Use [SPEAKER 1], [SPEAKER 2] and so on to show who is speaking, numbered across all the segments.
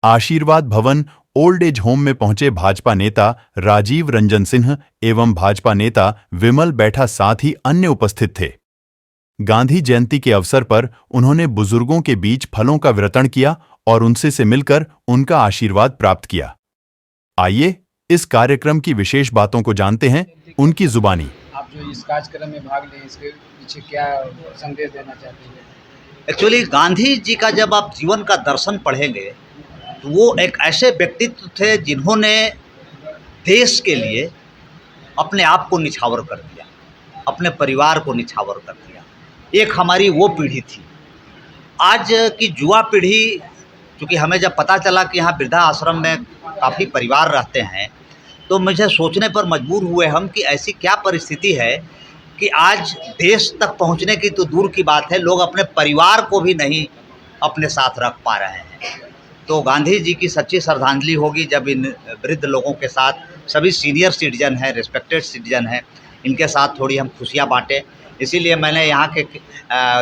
[SPEAKER 1] आशीर्वाद भवन old age home में पहुंचे भाजपा नेता राजीव रंजन सिंह एवं भाजपा नेता विमल बैठा साथ ही अन्य उपस्थित थे। गांधी जयंती के अवसर पर उन्होंने बुजुर्गों के बीच फलों का वितरण किया और उनसे से मिलकर उनका आशीर्वाद प्राप्त किया। आइए इस कार्यक्रम की विशेष बातों को जानते हैं उनकी जुबानी।
[SPEAKER 2] आप जो इस कार्यक्रम में भाग लें, इसके पीछे क्या संदेश देना चाहते हैं?
[SPEAKER 3] एक्चुअली गांधी जी का जब आप जीवन का दर्शन पढ़ेंगे तो वो एक ऐसे व्यक्तित्व थे जिन्होंने देश के लिए अपने आप को निछावर कर दिया, अपने परिवार को निछावर कर दिया। एक हमारी वो पीढ़ी थी। आज की युवा पीढ़ी, क्योंकि हमें जब पता चला कि यहाँ वृद्धा आश्रम में काफ़ी परिवार रहते हैं, तो मुझे सोचने पर मजबूर हुए हम कि ऐसी क्या परिस्थिति है कि आज देश तक पहुँचने की तो दूर की बात है, लोग अपने परिवार को भी नहीं अपने साथ रख पा रहे हैं। तो गांधी जी की सच्ची श्रद्धांजलि होगी जब इन वृद्ध लोगों के साथ, सभी सीनियर सिटीजन हैं, रिस्पेक्टेड सिटीजन हैं, इनके साथ थोड़ी हम खुशियाँ बाँटें। इसीलिए मैंने यहाँ के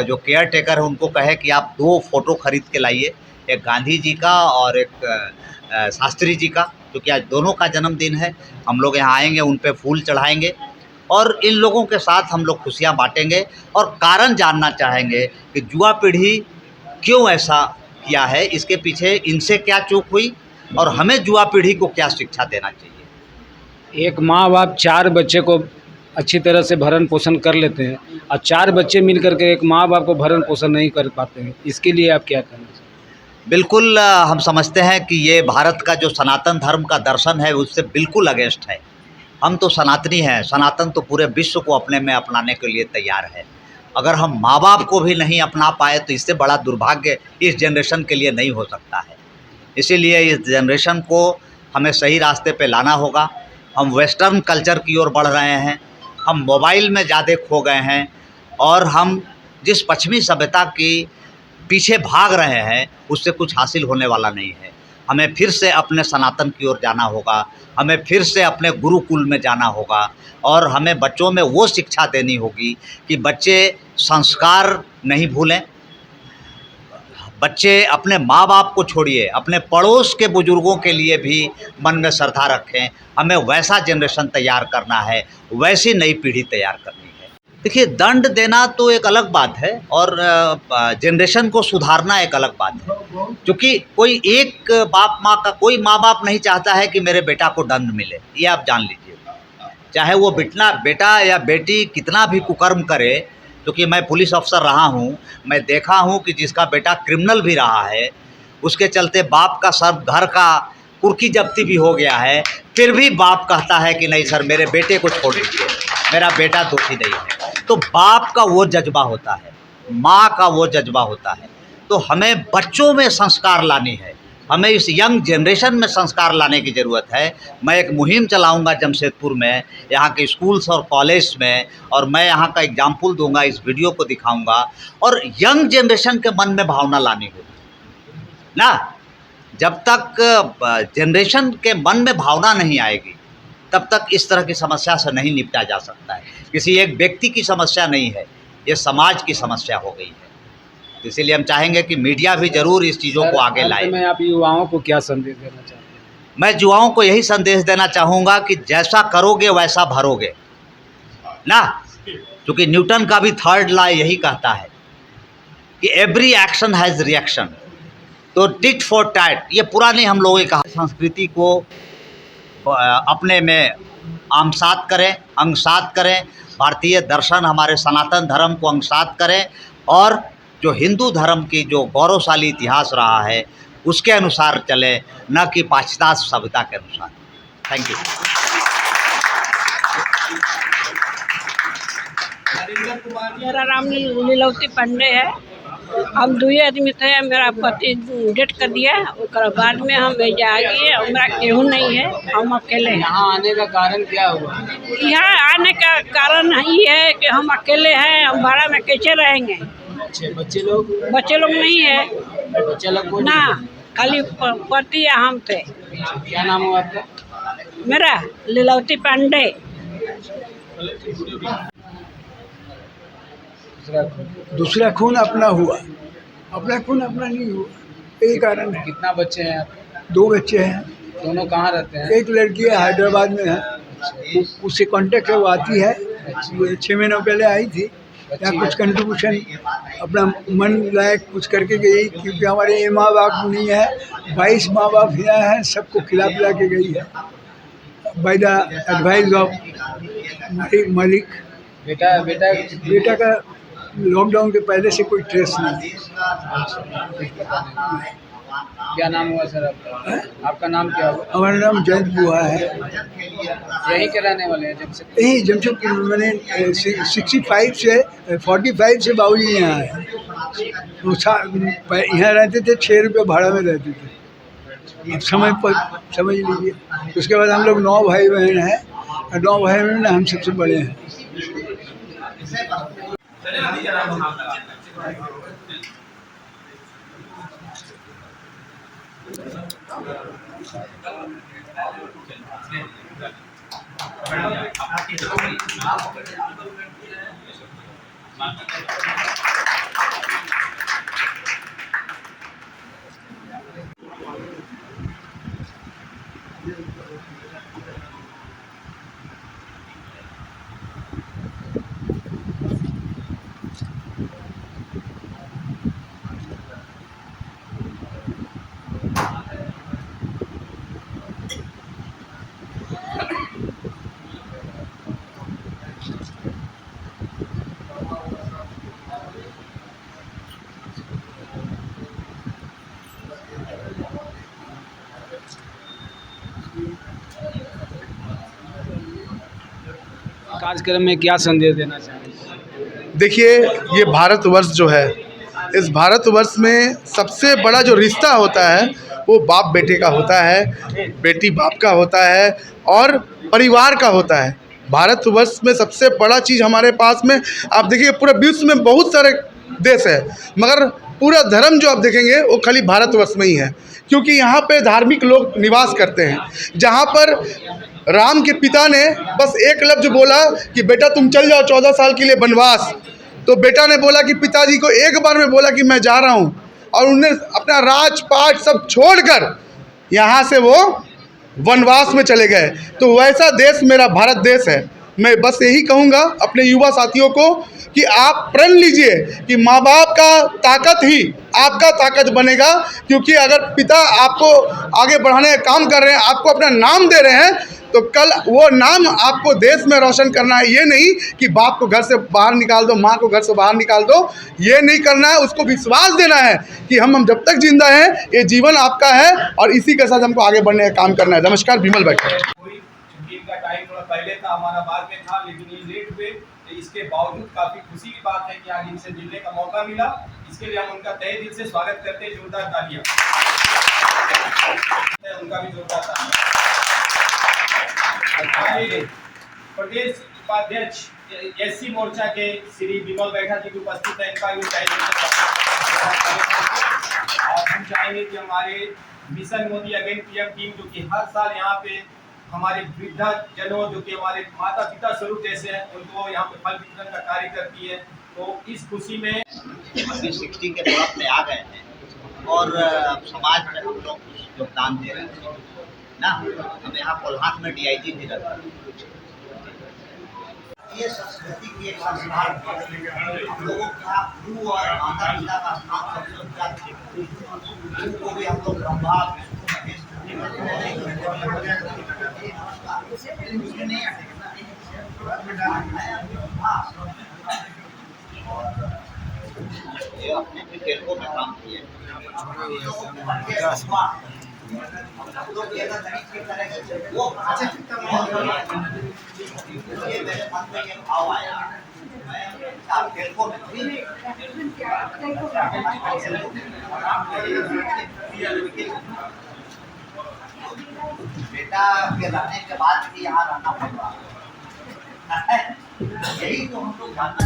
[SPEAKER 3] जो केयर टेकर हैं उनको कहे कि आप 2 फ़ोटो खरीद के लाइए, एक गांधी जी का और एक शास्त्री जी का, क्योंकि आज दोनों का जन्मदिन है। हम लोग यहाँ आएंगे, उन पे फूल चढ़ाएंगे और इन लोगों के साथ हम लोग खुशियाँ बाँटेंगे और कारण जानना चाहेंगे कि युवा पीढ़ी क्यों ऐसा किया है, इसके पीछे इनसे क्या चूक हुई और हमें युवा पीढ़ी को क्या शिक्षा देना चाहिए।
[SPEAKER 2] एक माँ बाप 4 बच्चे को अच्छी तरह से भरण पोषण कर लेते हैं और 4 बच्चे मिल करके एक माँ बाप को भरण पोषण नहीं कर पाते हैं, इसके लिए आप क्या कहना चाहिए?
[SPEAKER 3] बिल्कुल, हम समझते हैं कि ये भारत का जो सनातन धर्म का दर्शन है उससे बिल्कुल अगेंस्ट है। हम तो सनातनी हैं, सनातन तो पूरे विश्व को अपने में अपनाने के लिए तैयार है। अगर हम माँ बाप को भी नहीं अपना पाए तो इससे बड़ा दुर्भाग्य इस जनरेशन के लिए नहीं हो सकता है। इसीलिए इस जनरेशन को हमें सही रास्ते पे लाना होगा। हम वेस्टर्न कल्चर की ओर बढ़ रहे हैं, हम मोबाइल में ज़्यादा खो गए हैं और हम जिस पश्चिमी सभ्यता की पीछे भाग रहे हैं उससे कुछ हासिल होने वाला नहीं है। हमें फिर से अपने सनातन की ओर जाना होगा, हमें फिर से अपने गुरुकुल में जाना होगा और हमें बच्चों में वो शिक्षा देनी होगी कि बच्चे संस्कार नहीं भूलें। बच्चे अपने माँ बाप को छोड़िए, अपने पड़ोस के बुजुर्गों के लिए भी मन में श्रद्धा रखें। हमें वैसा जनरेशन तैयार करना है, वैसी नई पीढ़ी तैयार करनी है। देखिए, दंड देना तो एक अलग बात है और जनरेशन को सुधारना एक अलग बात है, क्योंकि कोई एक बाप माँ का, कोई माँ बाप नहीं चाहता है कि मेरे बेटा को दंड मिले। ये आप जान लीजिए, चाहे वो बेटा या बेटी कितना भी कुकर्म करे। क्योंकि मैं पुलिस अफसर रहा हूँ, मैं देखा हूँ कि जिसका बेटा क्रिमिनल भी रहा है, उसके चलते बाप का सब घर का कुर्की जब्ती भी हो गया है, फिर भी बाप कहता है कि नहीं सर, मेरे बेटे को छोड़ दीजिए, मेरा बेटा दोषी नहीं है। तो बाप का वो जज्बा होता है, माँ का वो जज्बा होता है। तो हमें बच्चों में संस्कार लानी है, हमें इस यंग जनरेशन में संस्कार लाने की ज़रूरत है। मैं एक मुहिम चलाऊंगा जमशेदपुर में, यहाँ के स्कूल्स और कॉलेज में, और मैं यहाँ का एग्जाम्पल दूंगा, इस वीडियो को दिखाऊंगा और यंग जनरेशन के मन में भावना लानी होगी ना। जब तक जनरेशन के मन में भावना नहीं आएगी तब तक इस तरह की समस्या से नहीं निपटा जा सकता है। किसी एक व्यक्ति की समस्या नहीं है, ये समाज की समस्या हो गई है। तो इसीलिए हम चाहेंगे कि मीडिया भी ज़रूर इस चीज़ों को आगे लाए।
[SPEAKER 2] मैं आप युवाओं को क्या संदेश देना चाहते हैं?
[SPEAKER 3] मैं युवाओं को यही संदेश देना चाहूँगा कि जैसा करोगे वैसा भरोगे ना, क्योंकि न्यूटन का भी 3rd लॉ यही कहता है कि एवरी एक्शन हैज़ रिएक्शन। तो टिट फॉर टैट, ये पुराने हम लोगों की संस्कृति को अपने में आत्मसात करें, अंगसात करें। भारतीय दर्शन, हमारे सनातन धर्म को अंगसात करें और जो हिंदू धर्म की जो गौरवशाली इतिहास रहा है उसके अनुसार चलें, न कि पाश्चात्य सभ्यता के अनुसार। Thank you.
[SPEAKER 4] मेरा नाम लीलावती पांडे है। हम 2 आदमी थे, मेरा पति डेट कर दिया, उसके बाद में हम जाएंगे, हमारा केहू नहीं है, हम अकेले हैं।
[SPEAKER 2] यहाँ आने का कारण क्या हुआ?
[SPEAKER 4] यहाँ आने का कारण ये है कि हम अकेले हैं, हम भाड़ा में कैसे रहेंगे।
[SPEAKER 2] अच्छे बच्चे लोग
[SPEAKER 4] नहीं है
[SPEAKER 2] बच्चे लोग
[SPEAKER 4] ना, खाली पति या हम थे।
[SPEAKER 2] क्या नाम हुआ आपका?
[SPEAKER 4] मेरा लीलावती पांडे।
[SPEAKER 5] दूसरा खून अपना हुआ, अपना खून अपना नहीं हुआ, यही कारण है।
[SPEAKER 2] कितना बच्चे हैं आपके?
[SPEAKER 5] 2 बच्चे हैं।
[SPEAKER 2] दोनों कहाँ रहते हैं?
[SPEAKER 5] एक लड़की है हैदराबाद में है, उससे कांटेक्ट है, वो आती है, 6 महीनों पहले आई थी। यहाँ कुछ कंट्रीब्यूशन अपना मन लायक कुछ करके गई, क्योंकि हमारे माँ बाप नहीं है, 22 माँ बाप यहाँ हैं, सबको खिला पिला के गई है बाय द एडवाइस ऑफ मालिक। बेटा का लॉकडाउन के पहले से कोई ट्रेस नहीं।
[SPEAKER 2] क्या नाम हुआ सर आपका? आपका नाम क्या हुआ?
[SPEAKER 5] हमारा नाम जयंत बुआ है।
[SPEAKER 2] यहीं के रहने वाले हैं जमशेदपुर?
[SPEAKER 5] यही जमशेदपुर में। मैंने 45 से बाबूजी यहाँ आए। वो यहाँ रहते थे, 6 रुपये भाड़ा में रहते थे। अब समय पर समझ लीजिए। उसके बाद हम लोग 9 भाई बहन हैं, और 9 भाई बहन हम सबसे बड़े हैं।
[SPEAKER 2] कार्यक्रम में क्या संदेश देना चाहेंगे?
[SPEAKER 6] देखिए, ये भारतवर्ष जो है, इस भारतवर्ष में सबसे बड़ा जो रिश्ता होता है वो बाप बेटे का होता है, बेटी बाप का होता है, और परिवार का होता है। भारतवर्ष में सबसे बड़ा चीज़ हमारे पास में, आप देखिए पूरे विश्व में बहुत सारे देश है, मगर पूरा धर्म जो आप देखेंगे वो खाली भारतवर्ष में ही है, क्योंकि यहाँ पे धार्मिक लोग निवास करते हैं। जहाँ पर राम के पिता ने बस एक लफ्ज़ बोला कि बेटा तुम चल जाओ 14 साल के लिए वनवास, तो बेटा ने बोला कि पिताजी को एक बार में बोला कि मैं जा रहा हूँ, और उन्हें अपना राजपाट सब छोड़कर यहाँ से वो वनवास में चले गए। तो वैसा देश मेरा भारत देश है। मैं बस यही कहूँगा अपने युवा साथियों को कि आप प्रण लीजिए कि माँ बाप का ताकत ही आपका ताकत बनेगा, क्योंकि अगर पिता आपको आगे बढ़ाने का काम कर रहे हैं, आपको अपना नाम दे रहे हैं, तो कल वो नाम आपको देश में रोशन करना है। ये नहीं कि बाप को घर से बाहर निकाल दो, माँ को घर से बाहर निकाल दो, ये नहीं करना है। उसको विश्वास देना है कि हम जब तक जिंदा हैं ये जीवन आपका है, और इसी के साथ हमको आगे बढ़ने का काम करना है। नमस्कार, विमल बैठे।
[SPEAKER 7] छुट्टी का टाइम थोड़ा पहले था, हमारा बाद में था, लेकिन ये लेट हुए, इसके बावजूद काफी खुशी की बात है कि आज इनसे मिलने का मौका मिला। इसके लिए हम उनका तहे दिल से स्वागत करते हैं। जोरदार तालियां। उनका भी जोरदार तालियां। प्रदेश उपाध्यक्ष एससी मोर्चा के श्री विमल बैठा जी की उपस्थित है, इनका भी तहे दिल से स्वागत। और हम चाहेंगे कि हमारे mission Modi again PM team, जो कि हर साल यहाँ पे हमारे वृद्धा जनों, जो कि हमारे माता पिता स्वरूप जैसे हैं, उनको यहाँ पे फल वितरण का कार्य करती है। तो इस खुशी में
[SPEAKER 3] 60 के तरफ में आ गए हैं, और समाज में हम लोग योगदान दे रहे हैं ना। हम यहाँ कोल्हान में DIG भी रहते हैं। ये संस्कृति की एक संस्कार हम लोगों का गुरु और माता पिता का स्थान सबसे ऊंचा है। उनको भी हम लोग ब्रह्मा ये अपने भी तेलुगु में काम किए। वो ये मेरे मन में ये भाव आया, मैं तेलुगु में बेटा के रहने के बाद भी यहाँ रहना पड़ रहा है। यही तो हम लोग जानना